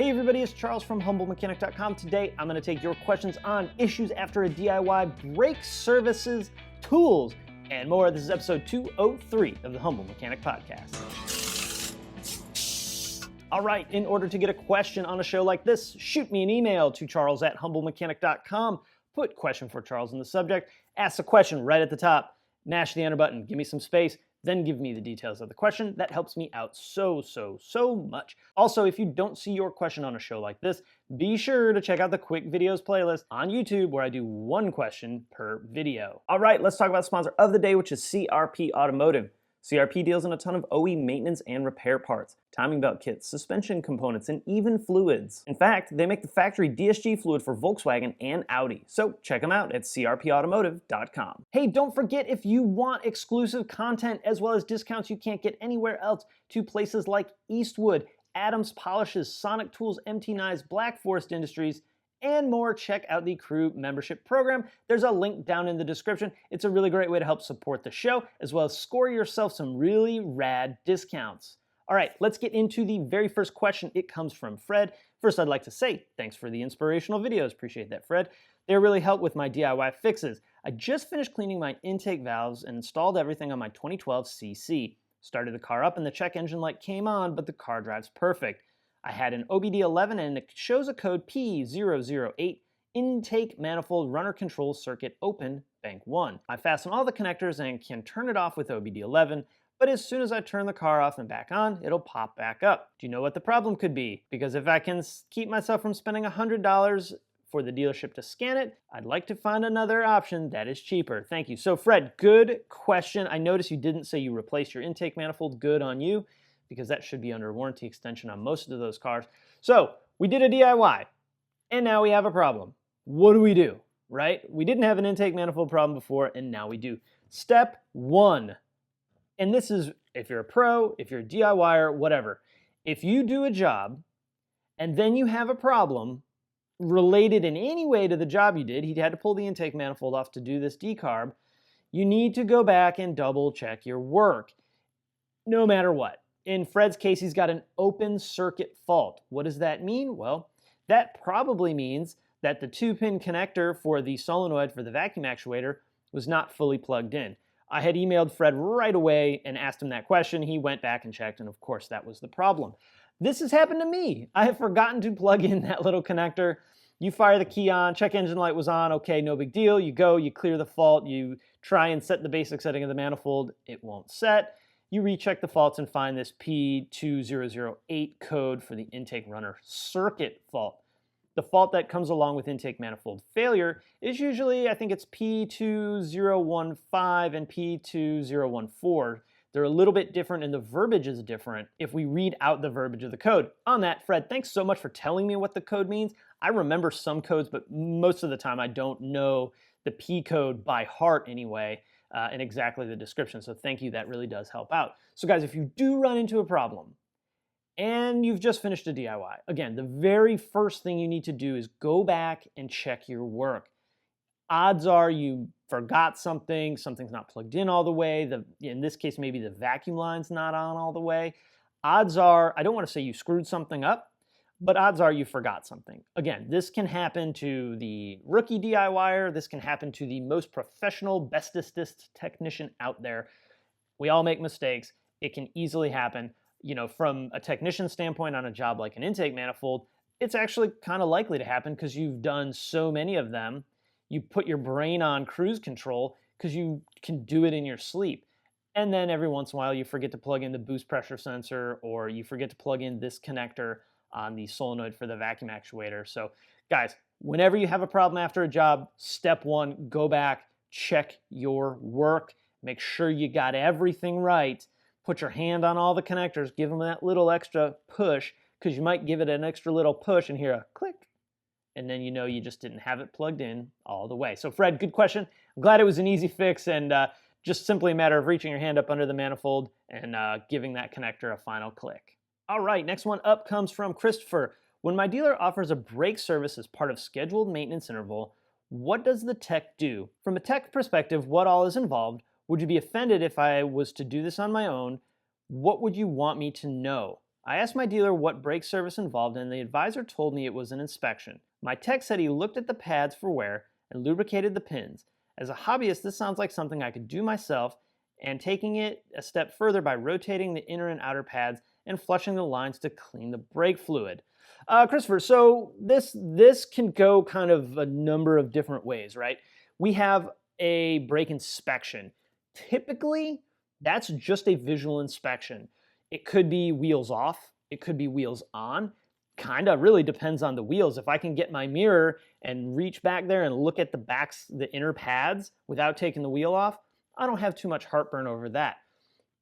Hey everybody, it's Charles from HumbleMechanic.com. Today I'm going to take your questions on issues after a DIY, brake services, tools, and more. This is episode 203 of the Humble Mechanic Podcast. All right, in order to get a question on a show like this, shoot me an email to charles@humblemechanic.com. Put question for Charles in the subject, ask the question right at the top, mash the enter button, give me some space, then give me the details of the question. That helps me out so much. Also, if you don't see your question on a show like this, be sure to check out the quick videos playlist on YouTube where I do one question per video. All right, let's talk about the sponsor of the day, which is CRP Automotive. CRP deals in a ton of OE maintenance and repair parts, timing belt kits, suspension components, and even fluids. In fact, they make the factory DSG fluid for Volkswagen and Audi. So check them out at crpautomotive.com. Hey, don't forget, if you want exclusive content as well as discounts you can't get anywhere else to places like Eastwood, Adams Polishes, Sonic Tools, MT Knives, Black Forest Industries, and more, check out the Crew membership program. There's a link down in the description. It's a really great way to help support the show, as well as score yourself some really rad discounts. All right, let's get into the very first question. It comes from Fred. First, I'd like to say thanks for the inspirational videos. Appreciate that, Fred. They really help with my DIY fixes. I just finished cleaning my intake valves and installed everything on my 2012 CC. Started the car up and the check engine light came on, but the car drives perfect. I had an OBD11 and it shows a code P008, intake manifold runner control circuit open, bank 1. I fasten all the connectors and can turn it off with OBD11, but as soon as I turn the car off and back on, it'll pop back up. Do you know what the problem could be? Because if I can keep myself from spending $100 for the dealership to scan it, I'd like to find another option that is cheaper. Thank you. So Fred, good question. I noticed you didn't say you replaced your intake manifold. Good on you, because that should be under warranty extension on most of those cars. So we did a DIY, and now we have a problem. What do? Right? We didn't have an intake manifold problem before, and now we do. Step 1, and this is if you're a pro, if you're a DIYer, whatever. If you do a job, and then you have a problem related in any way to the job you did, he had to pull the intake manifold off to do this decarb, you need to go back and double check your work, no matter what. In Fred's case, he's got an open circuit fault. What does that mean? Well, that probably means that the 2-pin connector for the solenoid for the vacuum actuator was not fully plugged in. I had emailed Fred right away and asked him that question. He went back and checked, and of course that was the problem. This has happened to me. I have forgotten to plug in that little connector. You fire the key on, check engine light was on, okay, no big deal. You go, you clear the fault, you try and set the basic setting of the manifold, it won't set. You recheck the faults and find this P2008 code for the intake runner circuit fault. The fault that comes along with intake manifold failure is usually, I think it's P2015 and P2014. They're a little bit different and the verbiage is different if we read out the verbiage of the code. On that, Fred, thanks so much for telling me what the code means. I remember some codes, but most of the time I don't know the P code by heart anyway. And exactly the description. So thank you, that really does help out. So guys, if you do run into a problem and you've just finished a DIY, again, the very first thing you need to do is go back and check your work. Odds are you forgot something, something's not plugged in all the way. In this case, maybe the vacuum line's not on all the way. Odds are, I don't want to say you screwed something up, but odds are you forgot something. Again, this can happen to the rookie DIYer. This can happen to the most professional, bestest technician out there. We all make mistakes. It can easily happen. You know, from a technician standpoint on a job like an intake manifold, it's actually kind of likely to happen because you've done so many of them. You put your brain on cruise control because you can do it in your sleep. And then every once in a while you forget to plug in the boost pressure sensor, or you forget to plug in this connector on the solenoid for the vacuum actuator. So guys, whenever you have a problem after a job, step 1, go back, check your work, make sure you got everything right, put your hand on all the connectors, give them that little extra push, because you might give it an extra little push and hear a click, and then you know you just didn't have it plugged in all the way. So Fred, good question. I'm glad it was an easy fix and just simply a matter of reaching your hand up under the manifold and giving that connector a final click. All right, next one up comes from Christopher. When my dealer offers a brake service as part of scheduled maintenance interval, what does the tech do? From a tech perspective, what all is involved? Would you be offended if I was to do this on my own? What would you want me to know? I asked my dealer what brake service involved, and the advisor told me it was an inspection. My tech said he looked at the pads for wear and lubricated the pins. As a hobbyist, this sounds like something I could do myself, and taking it a step further by rotating the inner and outer pads and flushing the lines to clean the brake fluid. Christopher, so this can go kind of a number of different ways, right? We have a brake inspection. Typically, that's just a visual inspection. It could be wheels off, it could be wheels on. Kind of really depends on the wheels. If I can get my mirror and reach back there and look at the inner pads without taking the wheel off, I don't have too much heartburn over that.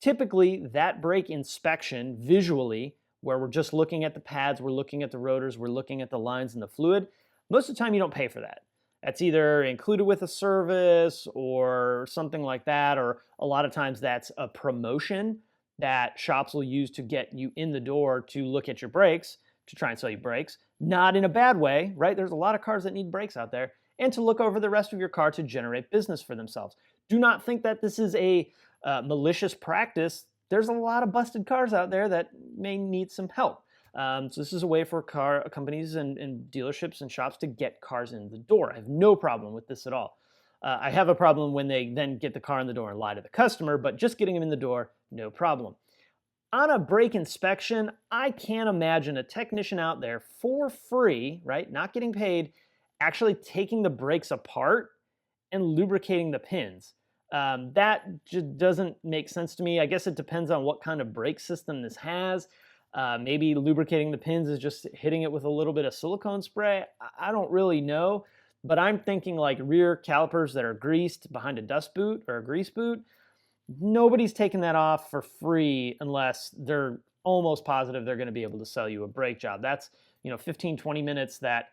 Typically, that brake inspection visually, where we're just looking at the pads, we're looking at the rotors, we're looking at the lines and the fluid, most of the time you don't pay for that. That's either included with a service or something like that, or a lot of times that's a promotion that shops will use to get you in the door to look at your brakes, to try and sell you brakes. Not in a bad way, right? There's a lot of cars that need brakes out there, and to look over the rest of your car to generate business for themselves. Do not think that this is a malicious practice. There's a lot of busted cars out there that may need some help. So this is a way for car companies and dealerships and shops to get cars in the door. I have no problem with this at all. I have a problem when they then get the car in the door and lie to the customer, but just getting them in the door, no problem. On a brake inspection, I can't imagine a technician out there for free, right, not getting paid, actually taking the brakes apart and lubricating the pins. That just doesn't make sense to me. I guess it depends on what kind of brake system this has. Maybe lubricating the pins is just hitting it with a little bit of silicone spray. I don't really know, but I'm thinking like rear calipers that are greased behind a dust boot or a grease boot. Nobody's taking that off for free unless they're almost positive they're going to be able to sell you a brake job. That's 15, 20 minutes that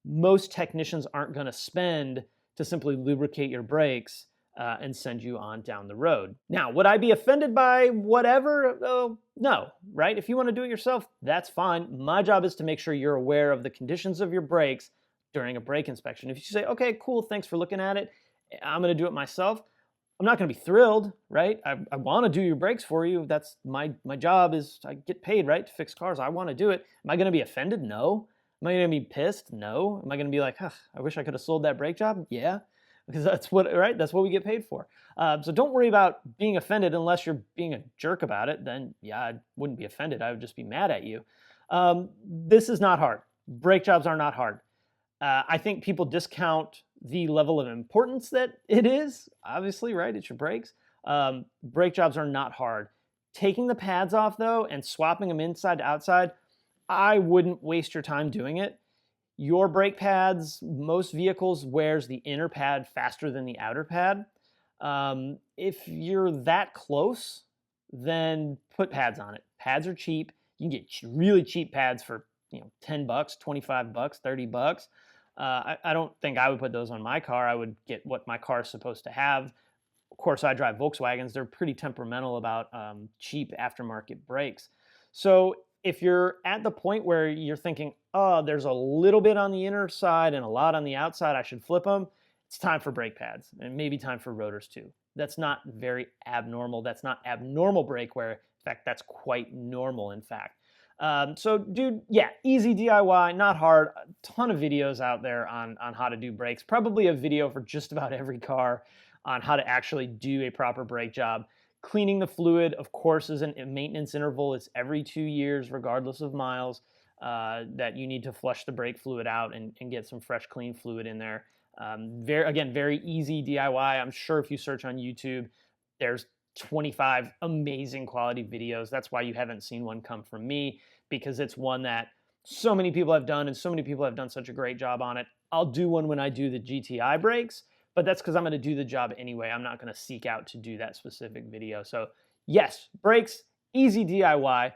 most technicians aren't going to spend to simply lubricate your brakes and send you on down the road. Now, would I be offended by whatever? No, right? If you want to do it yourself, that's fine. My job is to make sure you're aware of the conditions of your brakes during a brake inspection. If you say, okay, cool, thanks for looking at it, I'm going to do it myself, I'm not going to be thrilled, right? I want to do your brakes for you. That's my job is I get paid, right, to fix cars. I want to do it. Am I going to be offended? No. Am I going to be pissed? No. Am I going to be like, I wish I could have sold that brake job? Yeah. Because that's what we get paid for. So don't worry about being offended unless you're being a jerk about it. Then, yeah, I wouldn't be offended. I would just be mad at you. This is not hard. Brake jobs are not hard. I think people discount the level of importance that it is. Obviously, right? It's your brakes. Brake jobs are not hard. Taking the pads off, though, and swapping them inside to outside, I wouldn't waste your time doing it. Your brake pads, most vehicles wears the inner pad faster than the outer pad. If you're that close, then put pads on it. Pads are cheap. You can get really cheap pads for $10, $25, $30. I don't think I would put those on my car. I would get what my car is supposed to have. Of course, I drive Volkswagens. They're pretty temperamental about cheap aftermarket brakes. So if you're at the point where you're thinking, oh, there's a little bit on the inner side and a lot on the outside, I should flip them, it's time for brake pads and maybe time for rotors too. That's not very abnormal. That's not abnormal brake wear. In fact, that's quite normal, in fact. So, dude, yeah, easy DIY, not hard. A ton of videos out there on how to do brakes. Probably a video for just about every car on how to actually do a proper brake job. Cleaning the fluid, of course, is a maintenance interval. It's every 2 years, regardless of miles, that you need to flush the brake fluid out and get some fresh, clean fluid in there. Very easy DIY. I'm sure if you search on YouTube, there's 25 amazing quality videos. That's why you haven't seen one come from me, because it's one that so many people have done and so many people have done such a great job on it. I'll do one when I do the GTI brakes, but that's because I'm going to do the job anyway. I'm not going to seek out to do that specific video. So yes, brakes, easy DIY,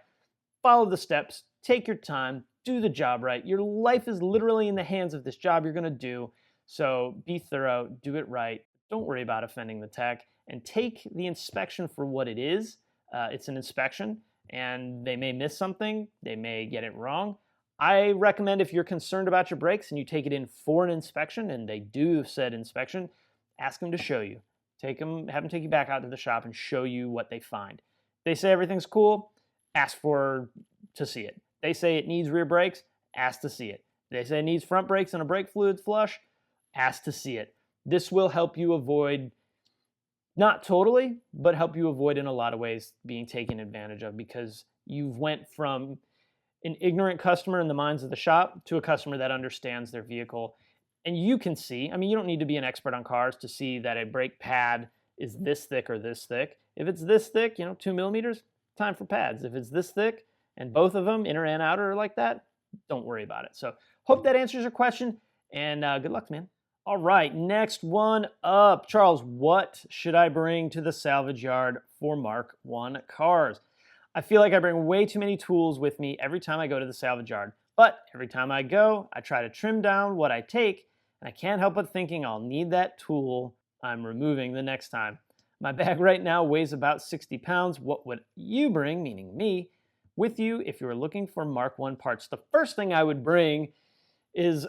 follow the steps, take your time, do the job right. Your life is literally in the hands of this job you're going to do. So be thorough, do it right. Don't worry about offending the tech, and take the inspection for what it is. It's an inspection, and they may miss something. They may get it wrong. I recommend if you're concerned about your brakes and you take it in for an inspection, and they do said inspection, ask them to show you. Have them take you back out to the shop and show you what they find. If they say everything's cool, ask for to see it. They say it needs rear brakes, ask to see it. They say it needs front brakes and a brake fluid flush, ask to see it. This will help you avoid, not totally, but help you avoid in a lot of ways being taken advantage of, because you've went from an ignorant customer in the minds of the shop to a customer that understands their vehicle. And you can see, I mean, you don't need to be an expert on cars to see that a brake pad is this thick or this thick. If it's this thick, 2 millimeters, time for pads. If it's this thick and both of them, inner and outer, are like that, don't worry about it. So hope that answers your question, and good luck, man. All right, next one up. Charles, what should I bring to the salvage yard for Mark 1 cars? I feel like I bring way too many tools with me every time I go to the salvage yard. But every time I go, I try to trim down what I take, and I can't help but thinking I'll need that tool I'm removing the next time. My bag right now weighs about 60 pounds. What would you bring, meaning me, with you if you were looking for Mark 1 parts? The first thing I would bring is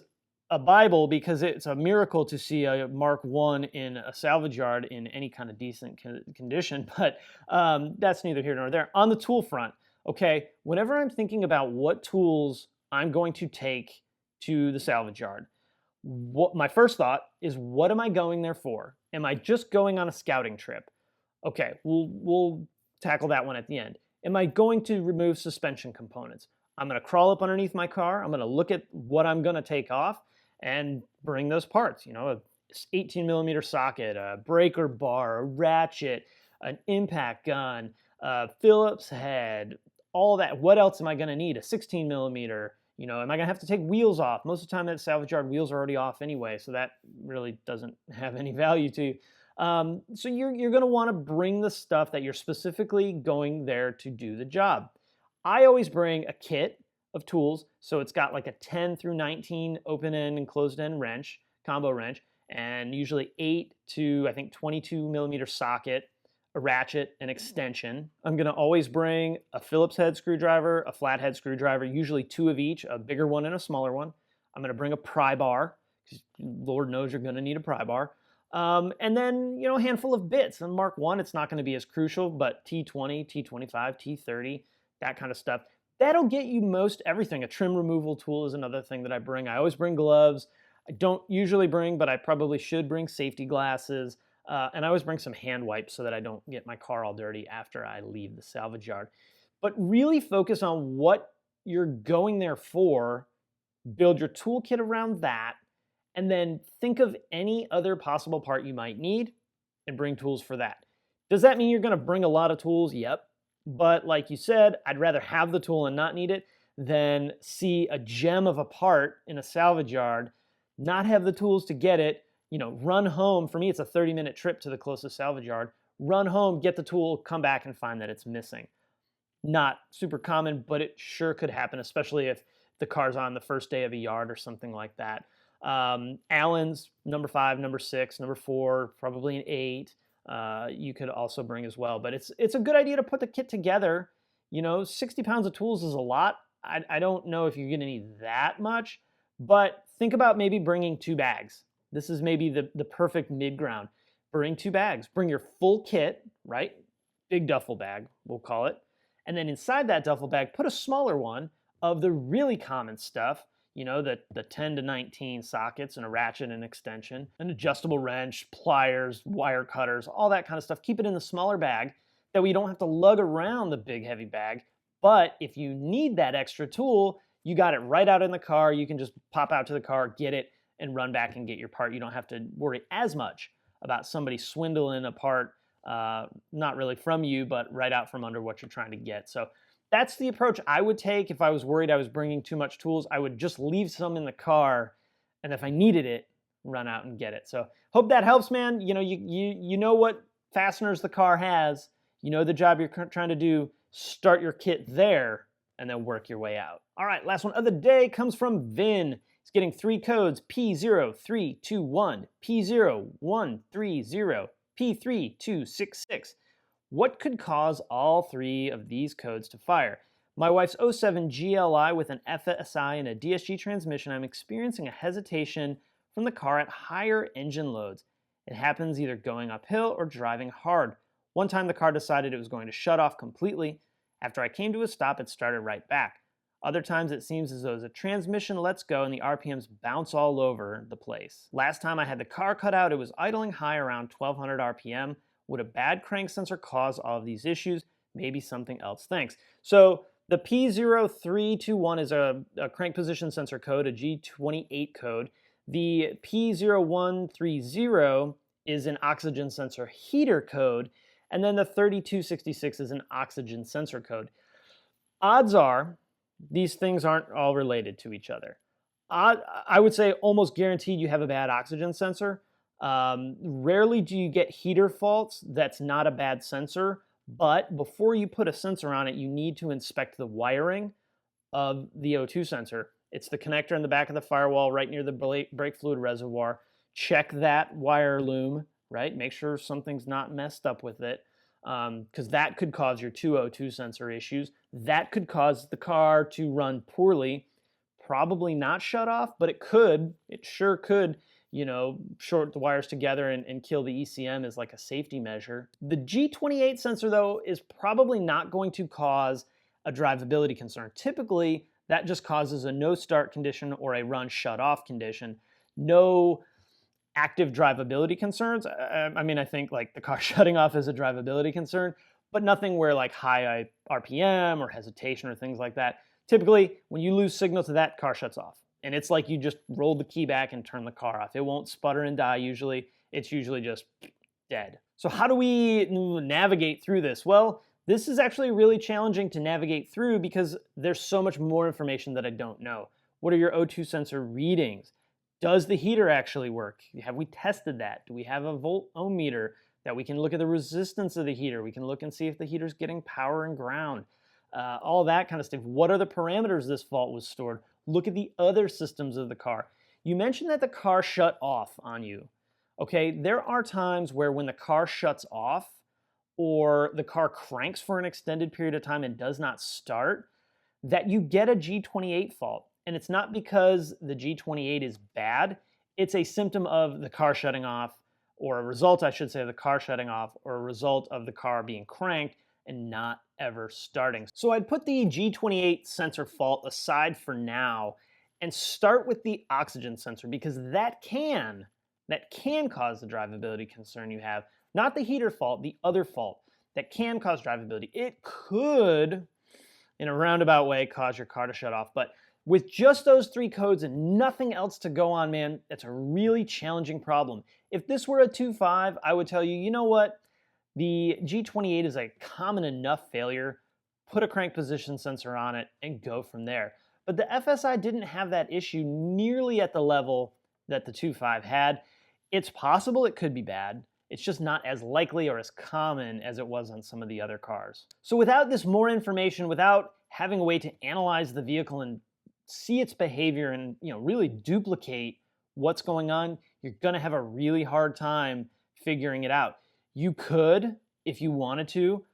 a Bible, because it's a miracle to see a Mark 1 in a salvage yard in any kind of decent condition, but that's neither here nor there. On the tool front, okay, whenever I'm thinking about what tools I'm going to take to the salvage yard, my first thought is, what am I going there for? Am I just going on a scouting trip? Okay, we'll tackle that one at the end. Am I going to remove suspension components? I'm going to crawl up underneath my car. I'm going to look at what I'm going to take off and bring those parts. A 18 millimeter socket, a breaker bar, a ratchet, an impact gun, a Phillips head, all that. What else am I going to need? A 16 millimeter. Am I going to have to take wheels off? Most of the time at the salvage yard, wheels are already off anyway, so that really doesn't have any value to you. So you're going to want to bring the stuff that you're specifically going there to do the job. I always bring a kit of tools, so it's got like a 10 through 19 open end and closed end wrench, combo wrench, and usually 8 to I think 22 millimeter socket, a ratchet, an extension. I'm going to always bring a Phillips head screwdriver, a flathead screwdriver, usually 2 of each, a bigger one and a smaller one. I'm going to bring a pry bar, because Lord knows you're going to need a pry bar. And then, a handful of bits. On Mark 1, it's not going to be as crucial, but T20, T25, T30, that kind of stuff. That'll get you most everything. A trim removal tool is another thing that I bring. I always bring gloves. I don't usually bring, but I probably should bring, safety glasses. And I always bring some hand wipes so that I don't get my car all dirty after I leave the salvage yard. But really focus on what you're going there for, build your toolkit around that, and then think of any other possible part you might need and bring tools for that. Does that mean you're going to bring a lot of tools? Yep. But like you said, I'd rather have the tool and not need it than see a gem of a part in a salvage yard, not have the tools to get it, run home. For me, it's a 30-minute trip to the closest salvage yard. Run home, get the tool, come back and find that it's missing. Not super common, but it sure could happen, especially if the car's on the first day of a yard or something like that. Allen's, number 5, number 6, number 4, probably an 8. You could also bring as well, but it's a good idea to put the kit together. 60 pounds of tools is a lot. I don't know if you're going to need that much, but think about maybe bringing 2 bags. This is maybe the perfect mid-ground. Bring 2 bags. Bring your full kit, right? Big duffel bag, we'll call it. And then inside that duffel bag, put a smaller one of the really common stuff, the 10 to 19 sockets and a ratchet and extension, an adjustable wrench, pliers, wire cutters, all that kind of stuff. Keep it in the smaller bag. That way you don't have to lug around the big heavy bag. But if you need that extra tool, you got it right out in the car. You can just pop out to the car, get it, and run back and get your part. You don't have to worry as much about somebody swindling a part, not really from you, but right out from under what you're trying to get. So that's the approach I would take if I was worried I was bringing too much tools. I would just leave some in the car, and if I needed it, run out and get it. So hope that helps, man. You know what fasteners the car has. You know the job you're trying to do. Start your kit there, and then work your way out. All right, last one of the day comes from Vin. He's getting 3 codes, P0321, P0130, P3266. What could cause all 3 of these codes to fire? My wife's 07 GLI with an FSI and a DSG transmission. I'm experiencing a hesitation from the car at higher engine loads. It happens either going uphill or driving hard. One time the car decided it was going to shut off completely. After I came to a stop, it started right back. Other times it seems as though the transmission lets go and the RPMs bounce all over the place. Last time I had the car cut out, it was idling high around 1200 RPM. Would a bad crank sensor cause all of these issues? Maybe something else. Thanks. So the P0321 is a crank position sensor code, a G28 code. The P0130 is an oxygen sensor heater code. And then the 3266 is an oxygen sensor code. Odds are these things aren't all related to each other. I would say almost guaranteed you have a bad oxygen sensor. Rarely do you get heater faults. That's not a bad sensor. But before you put a sensor on it, you need to inspect the wiring of the O2 sensor. It's the connector in the back of the firewall right near the brake fluid reservoir. Check that wire loom, right? Make sure something's not messed up with it, because that could cause your two O2 sensor issues. That could cause the car to run poorly. Probably not shut off, but it sure could, short the wires together and kill the ECM as like a safety measure. The G28 sensor, though, is probably not going to cause a drivability concern. Typically, that just causes a no start condition or a run shut off condition. No active drivability concerns. I think like the car shutting off is a drivability concern, but nothing where like high RPM or hesitation or things like that. Typically, when you lose signal to that, car shuts off. And it's like you just roll the key back and turn the car off. It won't sputter and die usually. It's usually just dead. So how do we navigate through this? Well, this is actually really challenging to navigate through because there's so much more information that I don't know. What are your O2 sensor readings? Does the heater actually work? Have we tested that? Do we have a volt ohm meter that we can look at the resistance of the heater? We can look and see if the heater's getting power and ground. All that kind of stuff. What are the parameters this fault was stored? Look at the other systems of the car. You mentioned that the car shut off on you. Okay, there are times where when the car shuts off or the car cranks for an extended period of time and does not start, that you get a G28 fault. And it's not because the G28 is bad. It's a symptom of the car shutting off, or a result, I should say, of the car shutting off, or a result of the car being cranked and not ever starting. So I'd put the G28 sensor fault aside for now and start with the oxygen sensor, because that can cause the drivability concern you have. Not the heater fault, the other fault that can cause drivability. It could, in a roundabout way, cause your car to shut off. But with just those three codes and nothing else to go on, man, that's a really challenging problem. If this were a 2.5, I would tell you, you know what? The G28 is a common enough failure. Put a crank position sensor on it and go from there. But the FSI didn't have that issue nearly at the level that the 2.5 had. It's possible it could be bad. It's just not as likely or as common as it was on some of the other cars. So without this more information, without having a way to analyze the vehicle and see its behavior and really duplicate what's going on, you're going to have a really hard time figuring it out. You could, if you wanted to,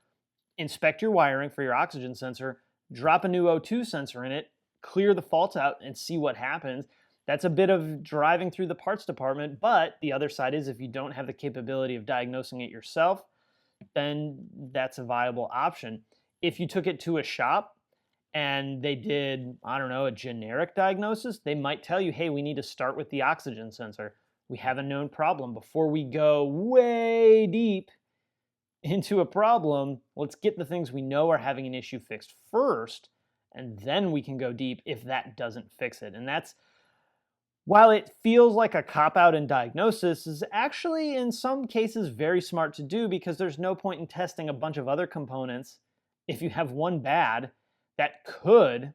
inspect your wiring for your oxygen sensor, drop a new O2 sensor in it, clear the faults out, and see what happens. That's a bit of driving through the parts department, but the other side is if you don't have the capability of diagnosing it yourself, then that's a viable option. If you took it to a shop and they did, a generic diagnosis, they might tell you, hey, we need to start with the oxygen sensor. We have a known problem. Before we go way deep into a problem, let's get the things we know are having an issue fixed first, and then we can go deep if that doesn't fix it. And that's, while it feels like a cop-out in diagnosis, is actually in some cases very smart to do, because there's no point in testing a bunch of other components if you have one bad that could,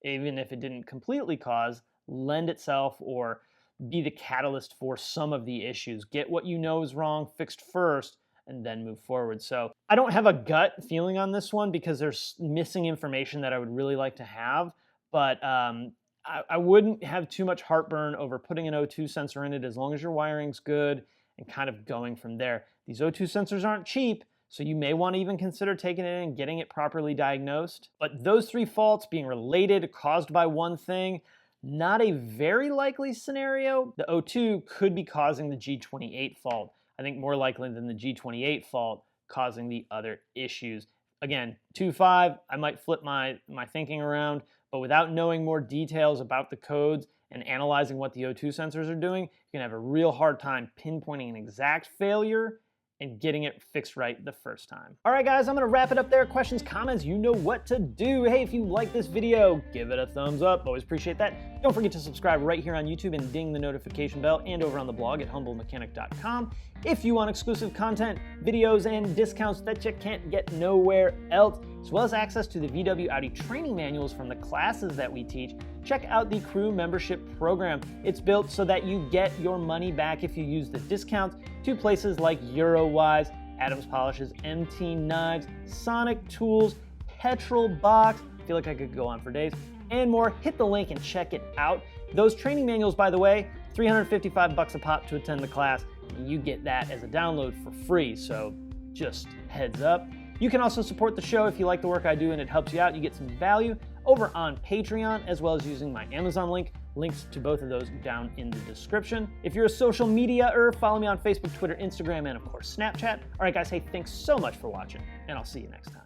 even if it didn't completely cause, lend itself or be the catalyst for some of the issues. Get what you know is wrong fixed first and then move forward. So I don't have a gut feeling on this one because there's missing information that I would really like to have, but I wouldn't have too much heartburn over putting an O2 sensor in it as long as your wiring's good and kind of going from there. These O2 sensors aren't cheap, so you may want to even consider taking it in and getting it properly diagnosed. But those three faults being related, caused by one thing, not a very likely scenario. The O2 could be causing the G28 fault. I think more likely than the G28 fault causing the other issues. again, 2.5, I might flip my thinking around, but without knowing more details about the codes and analyzing what the O2 sensors are doing, you can have a real hard time pinpointing an exact failure and getting it fixed right the first time. All right, guys, I'm gonna wrap it up there. Questions, comments, you know what to do. Hey, if you like this video, give it a thumbs up. Always appreciate that. Don't forget to subscribe right here on YouTube and ding the notification bell, and over on the blog at humblemechanic.com. If you want exclusive content, videos, and discounts that you can't get nowhere else, as well as access to the VW Audi training manuals from the classes that we teach, check out the Crew Membership Program. It's built so that you get your money back if you use the discounts to places like Eurowise, Adams Polishes, MT Knives, Sonic Tools, Petrol Box, I feel like I could go on for days, and more. Hit the link and check it out. Those training manuals, by the way, $355 a pop to attend the class. You get that as a download for free, so just heads up. You can also support the show if you like the work I do and it helps you out. You get some value over on Patreon, as well as using my Amazon link. Links to both of those down in the description. If you're a social media-er, follow me on Facebook, Twitter, Instagram, and of course Snapchat. All right, guys, hey, thanks so much for watching, and I'll see you next time.